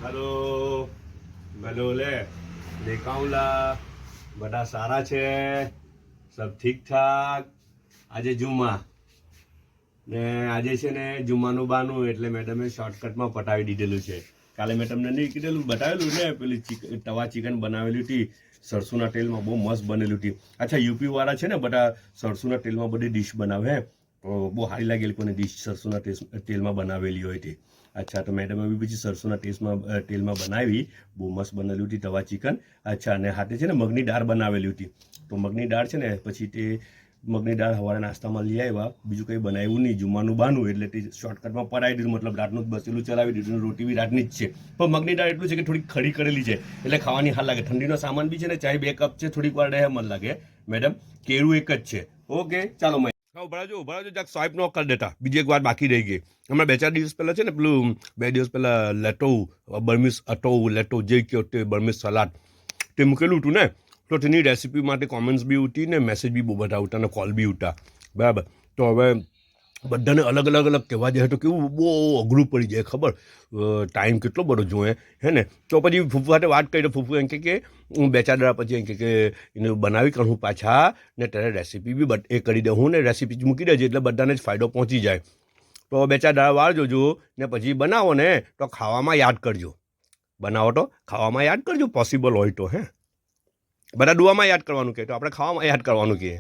hello hello ले દેખાઉલા બધા સારા છે સબ ઠીક ઠાક આજે જુમ્મા ને આજે છે ને જુમ્માનું બાનું એટલે મેડમે શોર્ટકટમાં પટાવી દીધેલું છે કાલે મેં તમને નહીં કીધેલું બતાવેલું ને પેલી તવા ચિકન બનાવેલી હતી સરસોના તેલમાં બહુ મસ્ત બનેલી હતી અચ્છા યુપી વાળા છે ને બધા સરસોના તેલમાં બધી ડીશ બનાવે તો બહુ સારી લાગેલી કોને ડીશ સરસોના તેલમાં બનાવેલી હોય તે अच्छा तो मैडम अभी પછી સરસોના તેલમાં બનાવી બહુ મસ્ત બનેલી હતી તવા ચિકન અચ્છા અને હાથે છે ને મગની દાળ બનાવેલી હતી તો મગની દાળ છે ને પછી તે મગની દાળ સવારે નાસ્તામાં લઈ આવ્યા બીજું કંઈ બનાવ્યું નહીં જુમ્માનું બાનું એટલે તે શોર્ટકટમાં પડાવી દીધું મતલબ રાતનું જ બસેલું ચલાવી દીધું રોટી બી રાતની જ છે પણ મગની દાળ એટલું છે કે થોડી ખડી કરેલી છે એટલે ખાવાની હાલ લાગે ઠંડીનો સામાન બી છે ને ચાય 2 કપ છે થોડીક વાર રહે મન લાગે મેડમ કેળું એક જ છે ઓકે ચાલો ઉભરાજો જાક સ્વાઇપ નો કરી દેતા બીજી એક વાત બાકી રહી ગઈ હમણાં 2-4 દિવસ પહેલા છે ને પેલું 2 દિવસ પહેલા લેટો બર્મિસ અટો લેટો જે કયો તે બર્મિસ સલાડ તે મૂકેલું હતું ને તો તેની રેસીપી માટે કોમેન્ટ્સ બી ઉઠી ને મેસેજ બી બહુ બધા ઉઠા ને કોલ બી ઉઠા બરાબર તો હવે બધાને અલગ કહેવા જાય તો કેવું બહુ અઘરું પડી જાય ખબર ટાઈમ કેટલો બધો જોઈએ હે ને તો પછી ફૂફુ સાથે વાત કરી તો ફૂફુ એમ કે હું 2-4 દાડા પછી એમ કે એને બનાવી કરું પાછા ને ત્યારે રેસીપી બી એ કરી દઉં હું ને રેસીપી મૂકી દેજે એટલે બધાને જ ફાયદો પહોંચી જાય તો 2-4 દાડા વાર જોજો ને પછી બનાવો ને તો ખાવામાં યાદ કરજો બનાવો તો ખાવામાં યાદ કરજો પોસિબલ હોય તો હે બધા દુઆમાં યાદ કરવાનું કહે તો આપણે ખાવામાં યાદ કરવાનું કહીએ